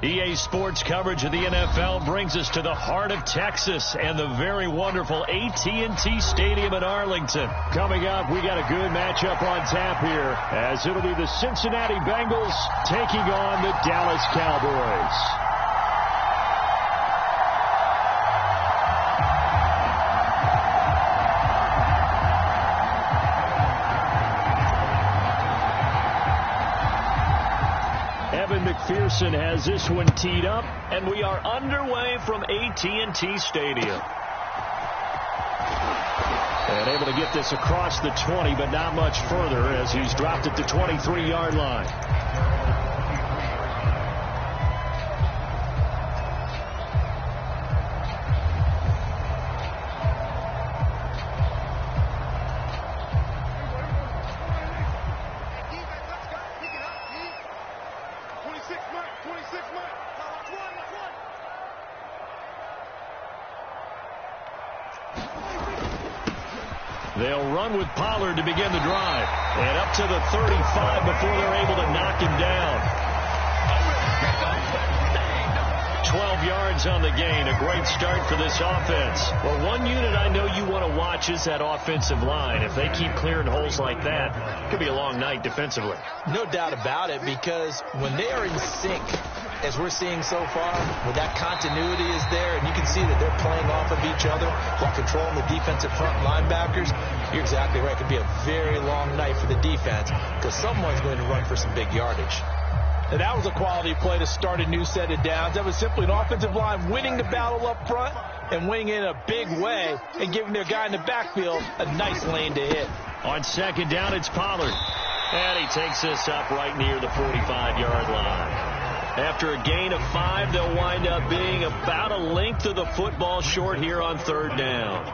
EA Sports coverage of the NFL brings us to the heart of Texas and the very wonderful AT&T Stadium in Arlington. Coming up, we got a good matchup on tap here, as it'll be the Cincinnati Bengals taking on the Dallas Cowboys. McPherson has this one teed up, and we are underway from AT&T Stadium. And able to get this across the 20, but not much further as he's dropped at the 23-yard line. They'll run with Pollard to begin the drive. And up to the 35 before they're able to knock him down. 12 yards on the gain. A great start for this offense. Well, one unit I know you want to watch is that offensive line. If they keep clearing holes like that, it could be a long night defensively. No doubt about it, because when they are in sync, as we're seeing so far, where that continuity is there, and you can see that they're playing off of each other while controlling the defensive front linebackers, you're exactly right. It could be a very long night for the defense because someone's going to run for some big yardage. And that was a quality play to start a new set of downs. That was simply an offensive line winning the battle up front and winning it in a big way and giving their guy in the backfield a nice lane to hit. On second down, it's Pollard. And he takes this up right near the 45-yard line. After a gain of 5, they'll wind up being about a length of the football short here on third down.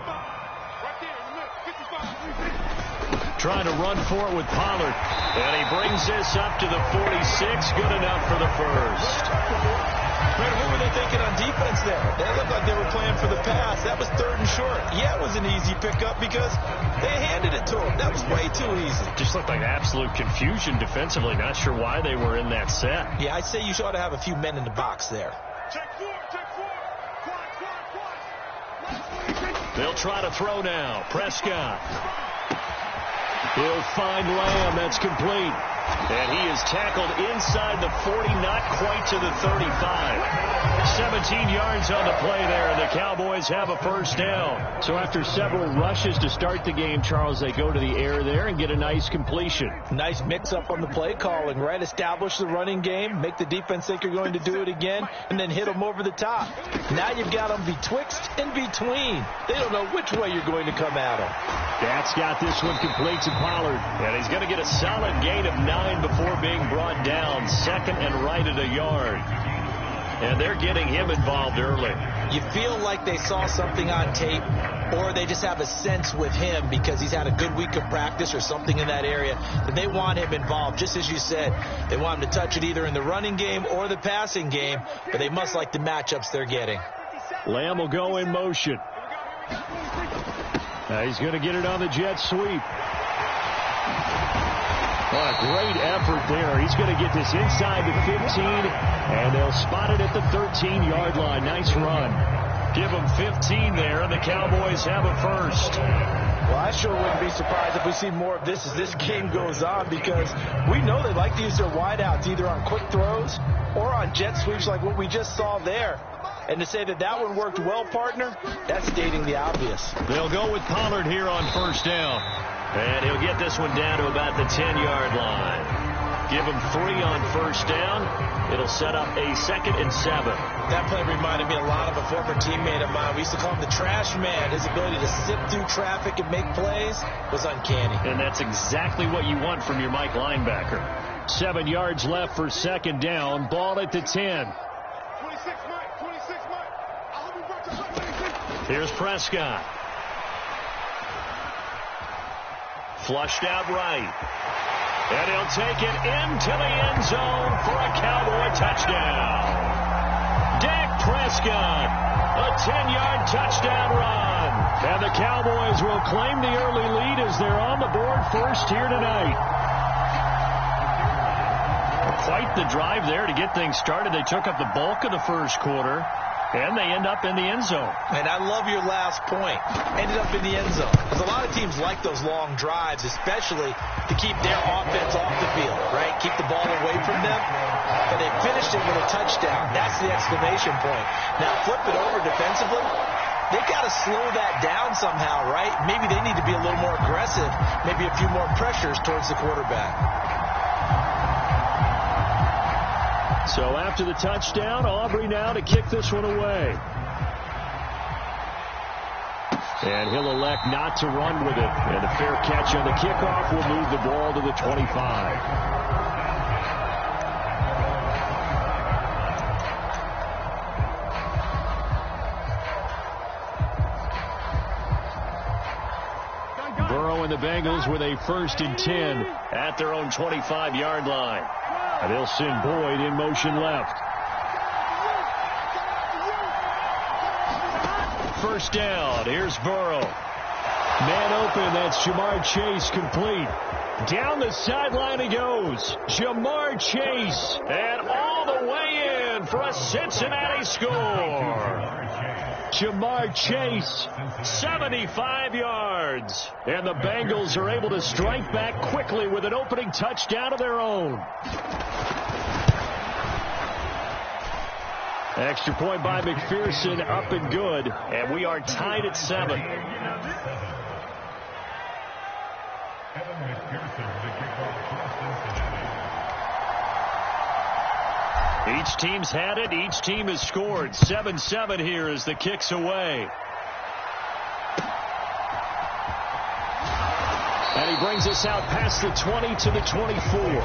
Trying to run for it with Pollard. And he brings this up to the 46. Good enough for the first. What were they thinking on defense there? They looked like they were playing for the pass. That was third and short. Yeah, it was an easy pickup because they handed it to him. That was way too easy. Just looked like absolute confusion defensively. Not sure why they were in that set. Yeah, I'd say you ought to have a few men in the box there. They'll try to throw now. Prescott. He'll find Lamb. That's complete. And he is tackled inside the 40, not quite to the 35. 17 yards on the play there, and the Cowboys have a first down. So after several rushes to start the game, Charles, they go to the air there and get a nice completion. Nice mix-up on the play calling, right? Establish the running game, make the defense think you're going to do it again, and then hit them over the top. Now you've got them betwixt and between. They don't know which way you're going to come at them. That's got this one complete to Pollard. And he's going to get a solid gain of 9 before being brought down. Second and right at a yard. And they're getting him involved early. You feel like they saw something on tape, or they just have a sense with him because he's had a good week of practice or something in that area, that they want him involved. Just as you said, they want him to touch it either in the running game or the passing game, but they must like the matchups they're getting. Lamb will go in motion. Now he's going to get it on the jet sweep. Oh, a great effort there. He's going to get this inside the 15, and they'll spot it at the 13-yard line. Nice run. Give them 15 there, and the Cowboys have a first. Well, I sure wouldn't be surprised if we see more of this as this game goes on, because we know they like to use their wideouts either on quick throws or on jet sweeps like what we just saw there. And to say that that one worked well, partner, that's stating the obvious. They'll go with Pollard here on first down. And he'll get this one down to about the 10-yard line. Give him 3 on first down. It'll set up a 2nd and 7. That play reminded me a lot of a former teammate of mine. We used to call him the trash man. His ability to sift through traffic and make plays was uncanny. And that's exactly what you want from your Mike linebacker. 7 yards left for second down. Ball at the 10. Here's Prescott. Flushed out right. And he'll take it into the end zone for a Cowboy touchdown. Dak Prescott, a 10-yard touchdown run. And the Cowboys will claim the early lead as they're on the board first here tonight. Quite quite the drive there to get things started. They took up the bulk of the first quarter, and they end up in the end zone. And I love your last point. Ended up in the end zone. Because a lot of teams like those long drives, especially to keep their offense off the field, right? Keep the ball away from them. But they finished it with a touchdown. That's the exclamation point. Now flip it over defensively. They've got to slow that down somehow, right? Maybe they need to be a little more aggressive. Maybe a few more pressures towards the quarterback. So after the touchdown, Aubrey now to kick this one away. And he'll elect not to run with it. And a fair catch on the kickoff will move the ball to the 25. Burrow and the Bengals with a 1st and 10 at their own 25-yard line. And they'll send Boyd in motion left. First down. Here's Burrow. Man open. That's Jamar Chase complete. Down the sideline he goes. Jamar Chase. And all the way in for a Cincinnati score. Jamar Chase, 75 yards. And the Bengals are able to strike back quickly with an opening touchdown of their own. Extra point by McPherson, up and good. And we are tied at 7. Each team's had it. Each team has scored. 7-7 here as the kick's away. And he brings us out past the 20 to the 24.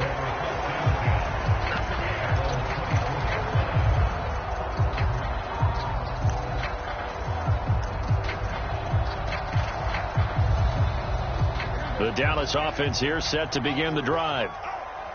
The Dallas offense here set to begin the drive.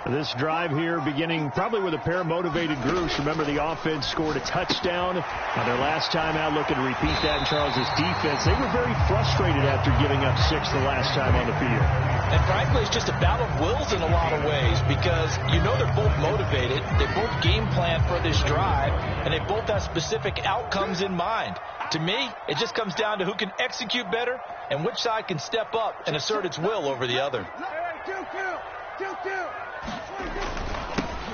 This drive here beginning probably with a pair of motivated groups. Remember, the offense scored a touchdown on their last time out. Looking to repeat that in Charles's defense. They were very frustrated after giving up 6 the last time on the field. And frankly, it's just a battle of wills in a lot of ways because you know they're both motivated. They both game plan for this drive, and they both have specific outcomes in mind. To me, it just comes down to who can execute better and which side can step up and assert its will over the other.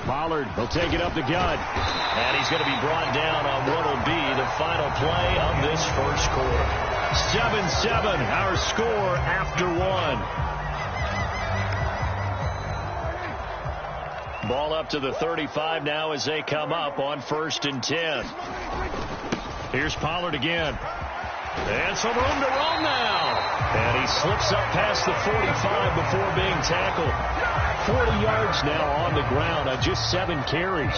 Pollard will take it up the gut. And he's going to be brought down on what will be the final play of this first quarter. 7-7, our score after 1. Ball up to the 35 now as they come up on 1st and 10. Here's Pollard again. And some room to run now. And he slips up past the 45 before being tackled. 40 yards now on the ground on just 7 carries.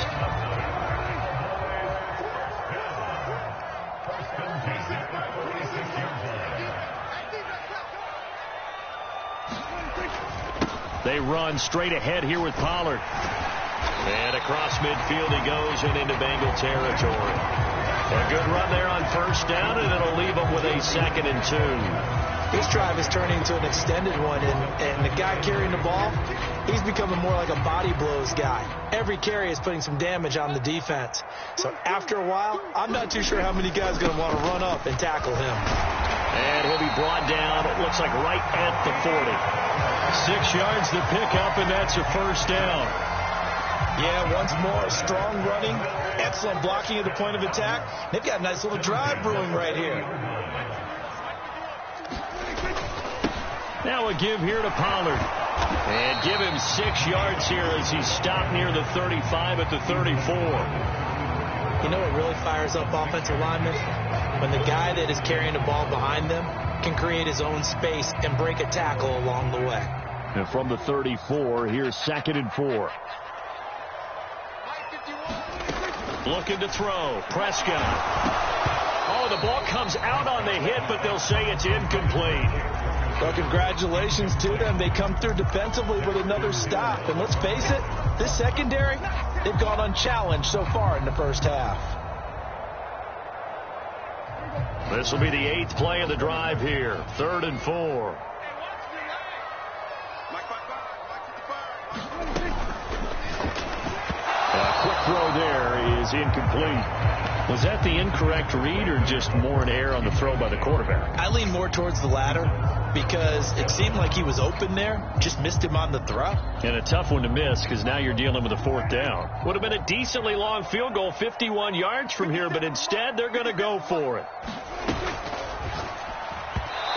They run straight ahead here with Pollard. And across midfield he goes and into Bengal territory. A good run there on 1st down, and it'll leave them with a 2nd and 2. This drive is turning into an extended one, and the guy carrying the ball, he's becoming more like a body blows guy. Every carry is putting some damage on the defense. So after a while, I'm not too sure how many guys are going to want to run up and tackle him. And he'll be brought down, it looks like right at the 40. 6 yards to pick up, and that's a 1st down. Yeah, once more, strong running, excellent blocking at the point of attack. They've got a nice little drive brewing right here. Now a give here to Pollard. And give him 6 yards here as he stopped near the 35 at the 34. You know what really fires up offensive linemen? When the guy that is carrying the ball behind them can create his own space and break a tackle along the way. And from the 34, here's 2nd and 4. Looking to throw. Prescott. Oh, the ball comes out on the hit, but they'll say it's incomplete. Well, congratulations to them. They come through defensively with another stop. And let's face it, this secondary, they've gone unchallenged so far in the first half. This will be the 8th play of the drive here. 3rd and 4. throw there is incomplete. Was that the incorrect read or just more an error on the throw by the quarterback? I lean more towards the latter because it seemed like he was open there, just missed him on the throw. And a tough one to miss because now you're dealing with a fourth down. Would have been a decently long field goal, 51 yards from here, but instead they're going to go for it.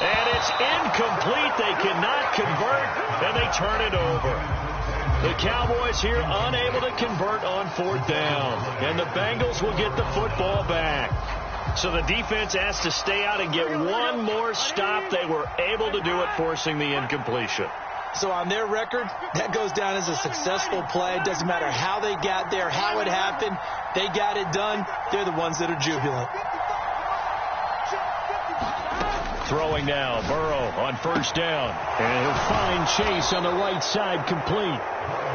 And it's incomplete. They cannot convert, and they turn it over. The Cowboys here unable to convert on fourth down, and the Bengals will get the football back. So the defense has to stay out and get one more stop. They were able to do it, forcing the incompletion. So on their record, that goes down as a successful play. It doesn't matter how they got there, how it happened. They got it done. They're the ones that are jubilant. Throwing now, Burrow on first down. And he'll find Chase on the right side, complete.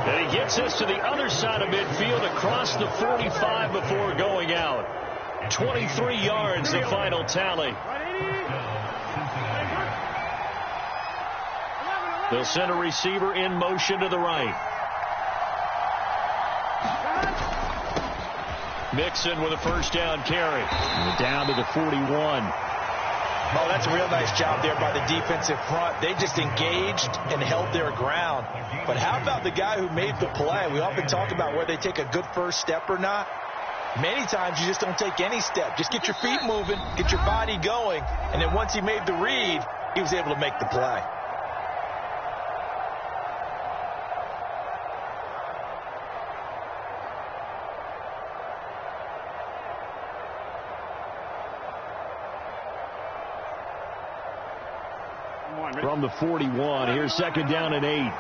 And he gets us to the other side of midfield across the 45 before going out. 23 yards, the final tally. They'll send a receiver in motion to the right. Mixon with a first down carry. And down to the 41. Oh, that's a real nice job there by the defensive front. They just engaged and held their ground. But how about the guy who made the play? We often talk about whether they take a good first step or not. Many times you just don't take any step. Just get your feet moving, get your body going, and then once he made the read, he was able to make the play. From the 41, here's second down and 8.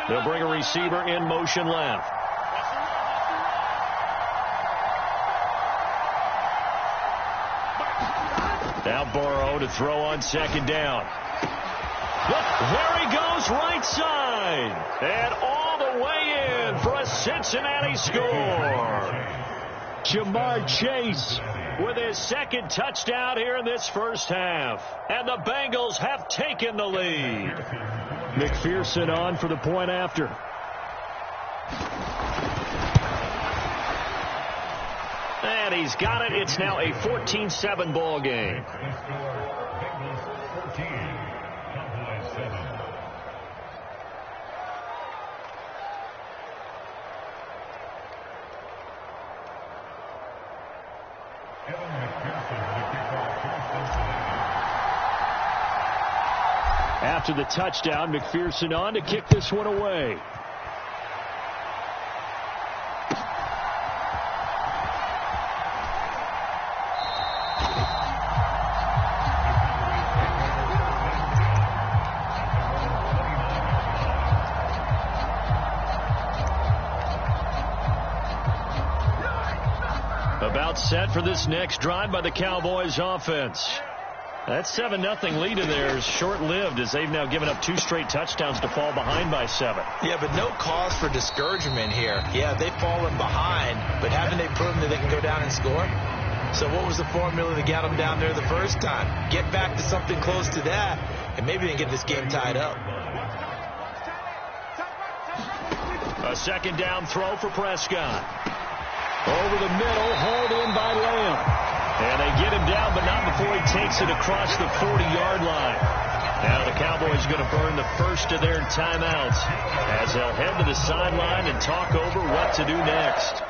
They'll bring a receiver in motion left. Now Burrow to throw on second down. Look, there he goes, right side. And all the way in for a Cincinnati score. Jamar Chase with his second touchdown here in this first half. And the Bengals have taken the lead. McPherson on for the point after. And he's got it. It's now a 14-7 ball game. After the touchdown, McPherson on to kick this one away. About set for this next drive by the Cowboys offense. That 7-0 lead in there is short-lived as they've now given up 2 straight touchdowns to fall behind by 7. Yeah, but no cause for discouragement here. Yeah, they've fallen behind, but haven't they proven that they can go down and score? So what was the formula that got them down there the first time? Get back to something close to that, and maybe they can get this game tied up. A second down throw for Prescott. Over the middle, hauled in by Lamb. And they get him down, but not before he takes it across the 40-yard line. Now the Cowboys are going to burn the first of their timeouts as they'll head to the sideline and talk over what to do next.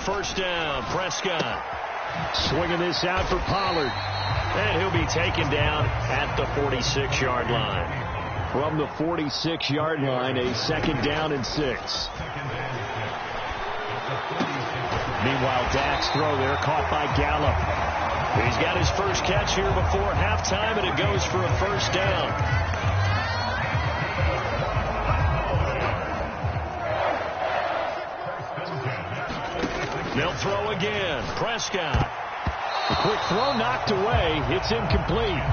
First down, Prescott. Swinging this out for Pollard. And he'll be taken down at the 46-yard line. From the 46-yard line, a second down and 6. Meanwhile, Dak's throw there caught by Gallup. He's got his first catch here before halftime, and it goes for a first down. They'll throw again. Prescott. The quick throw knocked away. It's incomplete.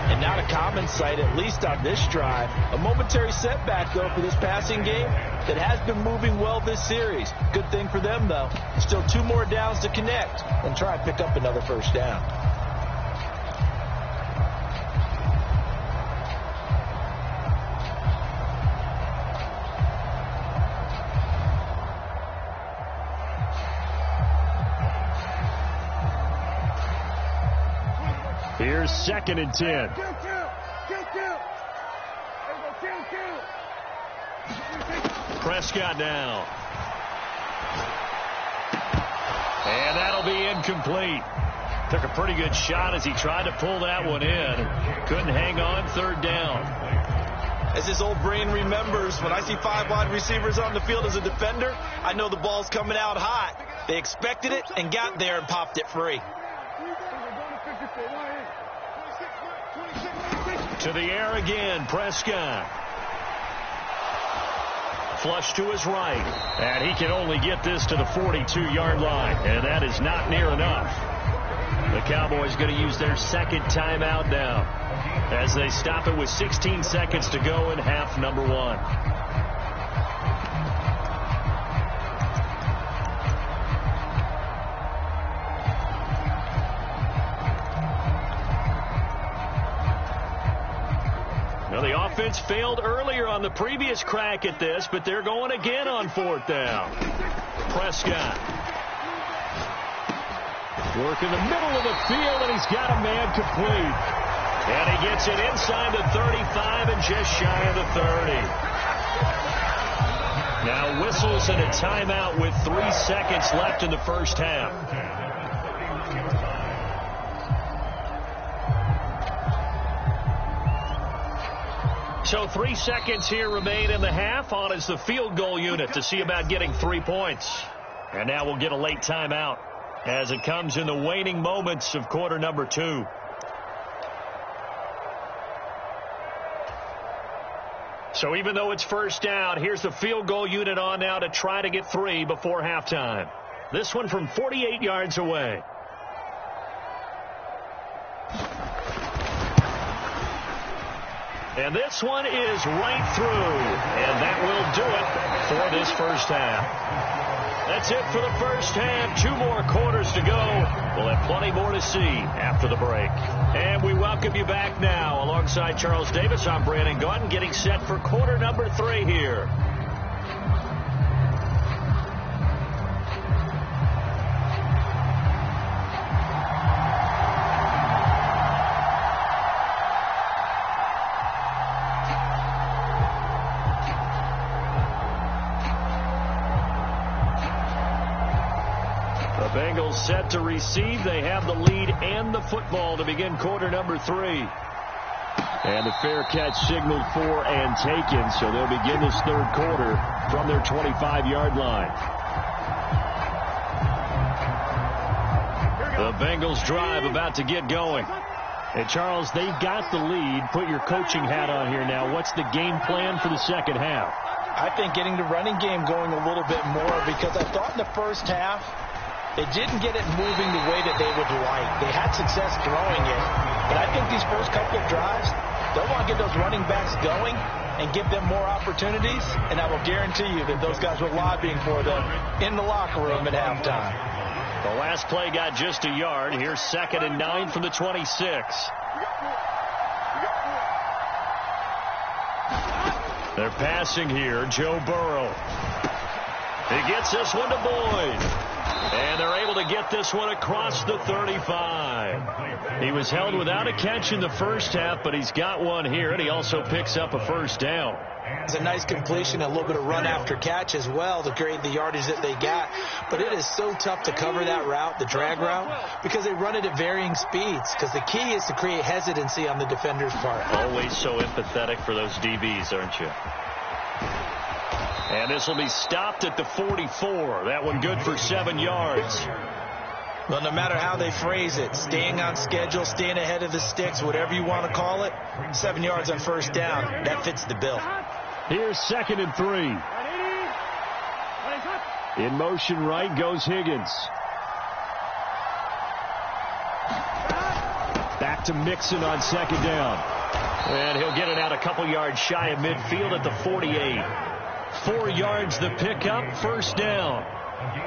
And not a common sight, at least on this drive. A momentary setback, though, for this passing game that has been moving well this series. Good thing for them, though. Still 2 more downs to connect and try and pick up another first down. Here's 2nd and 10. Prescott now. And that'll be incomplete. Took a pretty good shot as he tried to pull that one in. Couldn't hang on. 3rd down. As his old brain remembers, when I see 5 wide receivers on the field as a defender, I know the ball's coming out hot. They expected it and got there and popped it free. To the air again, Prescott. Flush to his right. And he can only get this to the 42-yard line. And that is not near enough. The Cowboys going to use their 2nd timeout now, as they stop it with 16 seconds to go in half number 1. Now, the offense failed earlier on the previous crack at this, but they're going again on 4th down. Prescott. Work in the middle of the field, and he's got a man complete. And he gets it inside the 35 and just shy of the 30. Now whistles and a timeout with 3 seconds left in the first half. So 3 seconds here remain in the half. On is the field goal unit to see about getting 3 points. And now we'll get a late timeout as it comes in the waning moments of quarter number 2. So even though it's first down, here's the field goal unit on now to try to get 3 before halftime. This one from 48 yards away. And this one is right through. And that will do it for this first half. That's it for the first half. 2 more quarters to go. We'll have plenty more to see after the break. And we welcome you back now. Alongside Charles Davis, I'm Brandon Gaudin, getting set for quarter number 3 here. Bengals set to receive. They have the lead and the football to begin quarter number 3. And the fair catch signaled for and taken, so they'll begin this 3rd quarter from their 25-yard line. The Bengals drive about to get going. And Charles, they've got the lead. Put your coaching hat on here now. What's the game plan for the second half? I think getting the running game going a little bit more, because I thought in the first half they didn't get it moving the way that they would like. They had success throwing it. But I think these first couple of drives, they'll want to get those running backs going and give them more opportunities. And I will guarantee you that those guys were lobbying for them in the locker room at halftime. The last play got just a yard. Here's 2nd and 9 from the 26. They're passing here. Joe Burrow. He gets this one to Boyd. And they're able to get this one across the 35. He was held without a catch in the first half, but he's got one here, and he also picks up a first down. It's a nice completion, a little bit of run after catch as well to grade the yardage that they got. But it is so tough to cover that route, the drag route, because they run it at varying speeds. Because the key is to create hesitancy on the defender's part. Always so empathetic for those DBs, aren't you? And this will be stopped at the 44. That one good for 7 yards. Well, no matter how they phrase it, staying on schedule, staying ahead of the sticks, whatever you want to call it, 7 yards on first down, that fits the bill. Here's 2nd and 3. In motion right goes Higgins. Back to Mixon on 2nd down. And he'll get it out a couple yards shy of midfield at the 48. 4 yards the pickup, first down.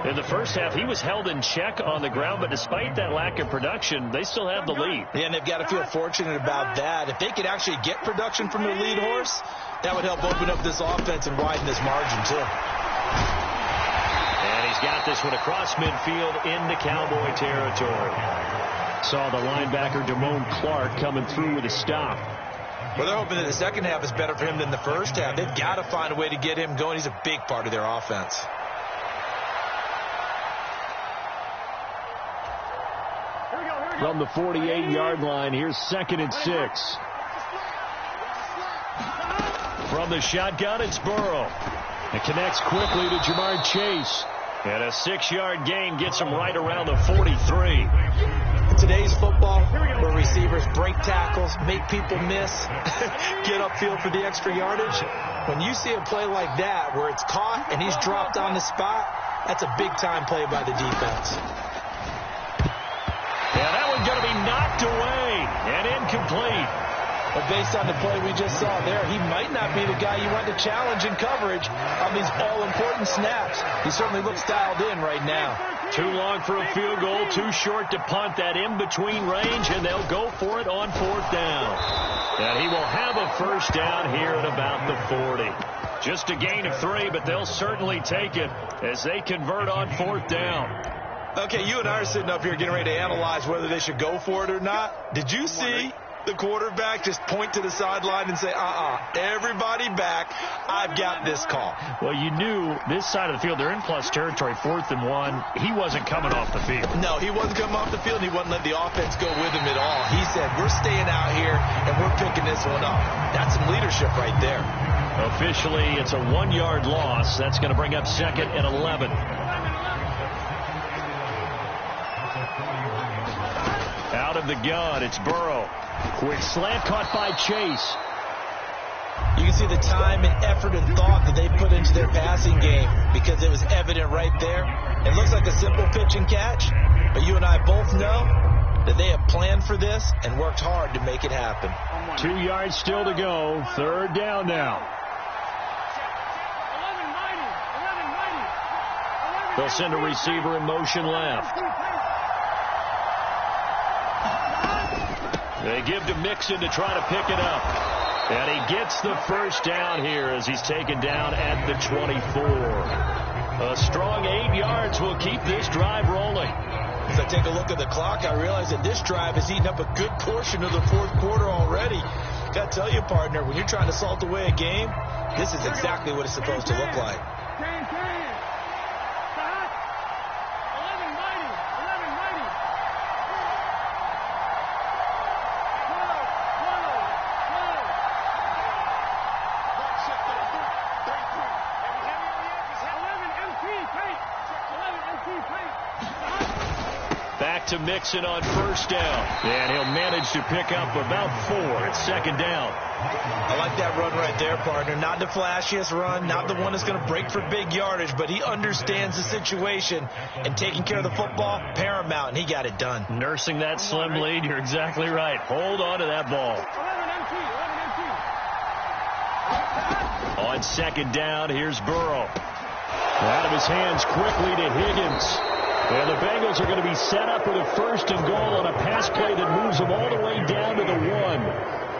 In the first half, he was held in check on the ground, but despite that lack of production, they still have the lead. Yeah, and they've got to feel fortunate about that. If they could actually get production from their lead horse, that would help open up this offense and widen this margin, too. And he's got this one across midfield into Cowboy territory. Saw the linebacker Damone Clark coming through with a stop. Well, they're hoping that the second half is better for him than the first half. They've got to find a way to get him going. He's a big part of their offense. From the 48-yard line, here's 2nd and 6. From the shotgun, it's Burrow. It connects quickly to Jamar Chase. And a 6-yard gain gets him right around the 43. In today's football, where receivers break tackles, make people miss, get upfield for the extra yardage, when you see a play like that where it's caught and he's dropped on the spot, that's a big-time play by the defense. Yeah, that one's going to be knocked away and incomplete. But based on the play we just saw there, he might not be the guy you want to challenge in coverage on these all-important snaps. He certainly looks dialed in right now. Too long for a field goal, too short to punt. That in-between range, and they'll go for it on 4th down. And he will have a first down here at about the 40. Just a gain of 3, but they'll certainly take it as they convert on 4th down. Okay, you and I are sitting up here getting ready to analyze whether they should go for it or not. Did you see the quarterback just point to the sideline and say, everybody back, I've got this call? Well, you knew this side of the field, they're in plus territory, 4th and 1. He wasn't coming off the field. No, he wasn't coming off the field, and he wasn't letting the offense go with him at all. He said, we're staying out here, and we're picking this one up. That's some leadership right there. Officially, it's a 1-yard loss. That's going to bring up 2nd and 11. Out of the gun, it's Burrow. Quick slant caught by Chase. You can see the time and effort and thought that they put into their passing game because it was evident right there. It looks like a simple pitch and catch, but you and I both know that they have planned for this and worked hard to make it happen. 2 yards still to go. 3rd down now. They'll send a receiver in motion left. They give to Mixon to try to pick it up. And he gets the first down here as he's taken down at the 24. A strong 8 yards will keep this drive rolling. As I take a look at the clock, I realize that this drive has eaten up a good portion of the 4th quarter already. Got to tell you, partner, when you're trying to salt away a game, this is exactly what it's supposed to look like. Back to Mixon on 1st down. And he'll manage to pick up about 4. It's 2nd down. I like that run right there, partner. Not the flashiest run, not the one that's going to break for big yardage, but he understands the situation, and taking care of the football, paramount, and he got it done. Nursing that slim lead, you're exactly right. Hold on to that ball. On 2nd down, here's Burrow. Out of his hands quickly to Higgins. And the Bengals are going to be set up with a 1st and goal on a pass play that moves them all the way down to the 1.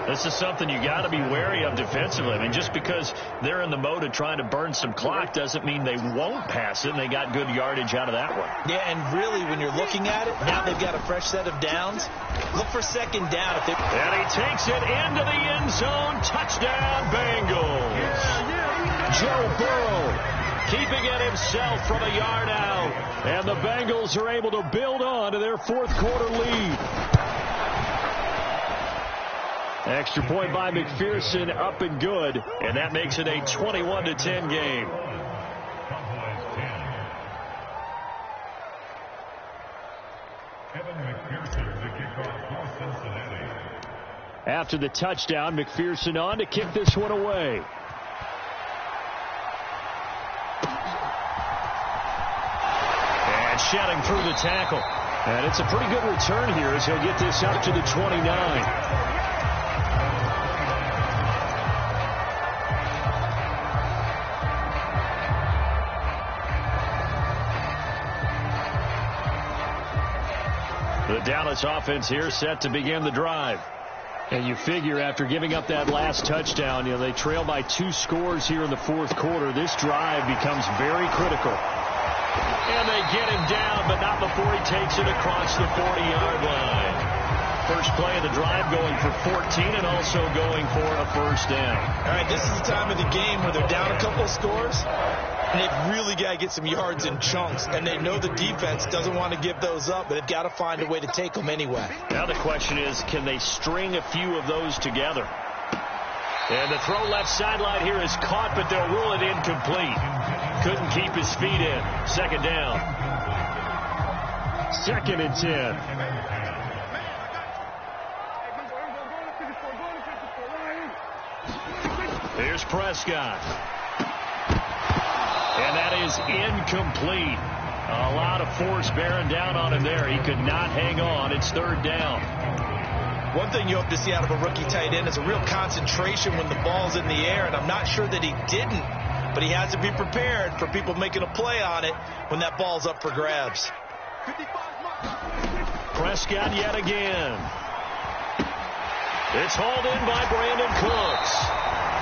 This is something you got to be wary of defensively. I mean, just because they're in the mode of trying to burn some clock doesn't mean they won't pass it, and they got good yardage out of that one. Yeah, and really, when you're looking at it, now they've got a fresh set of downs. Look for 2nd down. And he takes it into the end zone. Touchdown, Bengals. Joe Burrow keeping it himself from a yard out. And the Bengals are able to build on to their 4th quarter lead. Extra point by McPherson, up and good. And that makes it a 21-10 game. After the touchdown, McPherson on to kick this one away. Shedding through the tackle. And it's a pretty good return here as he'll get this up to the 29. The Dallas offense here set to begin the drive. And you figure after giving up that last touchdown, you know, they trail by 2 scores here in the 4th quarter. This drive becomes very critical. And they get him down, but not before he takes it across the 40-yard line. First play of the drive going for 14 and also going for a first down. All right, this is the time of the game where they're down a couple of scores, and they've really got to get some yards in chunks, and they know the defense doesn't want to give those up, but they've got to find a way to take them anyway. Now the question is, can they string a few of those together? And the throw left sideline here is caught, but they'll rule it incomplete. Couldn't keep his feet in. Second down. 2nd and 10. Here's Prescott. And that is incomplete. A lot of force bearing down on him there. He could not hang on. It's 3rd down. One thing you hope to see out of a rookie tight end is a real concentration when the ball's in the air, and I'm not sure that he didn't, but he has to be prepared for people making a play on it when that ball's up for grabs. Prescott yet again. It's hauled in by Brandon Cooks.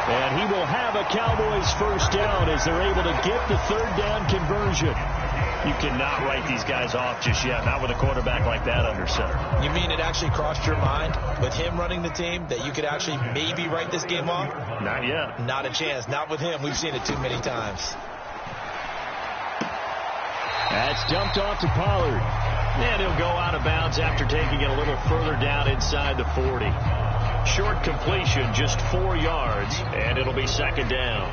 And he will have a Cowboys first down as they're able to get the 3rd down conversion. You cannot write these guys off just yet, not with a quarterback like that under center. You mean it actually crossed your mind with him running the team that you could actually maybe write this game off? Not yet. Not a chance. Not with him. We've seen it too many times. That's dumped off to Pollard. And he'll go out of bounds after taking it a little further down inside the 40. Short completion, just 4 yards, and it'll be 2nd down.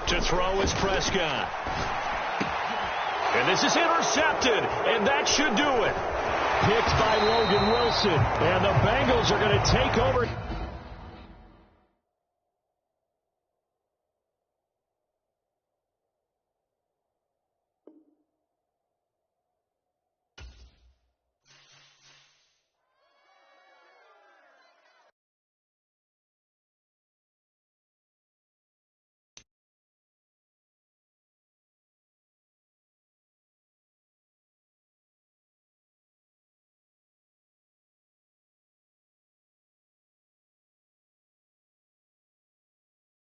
To throw is Prescott. And this is intercepted, and that should do it. Picked by Logan Wilson, and the Bengals are going to take over.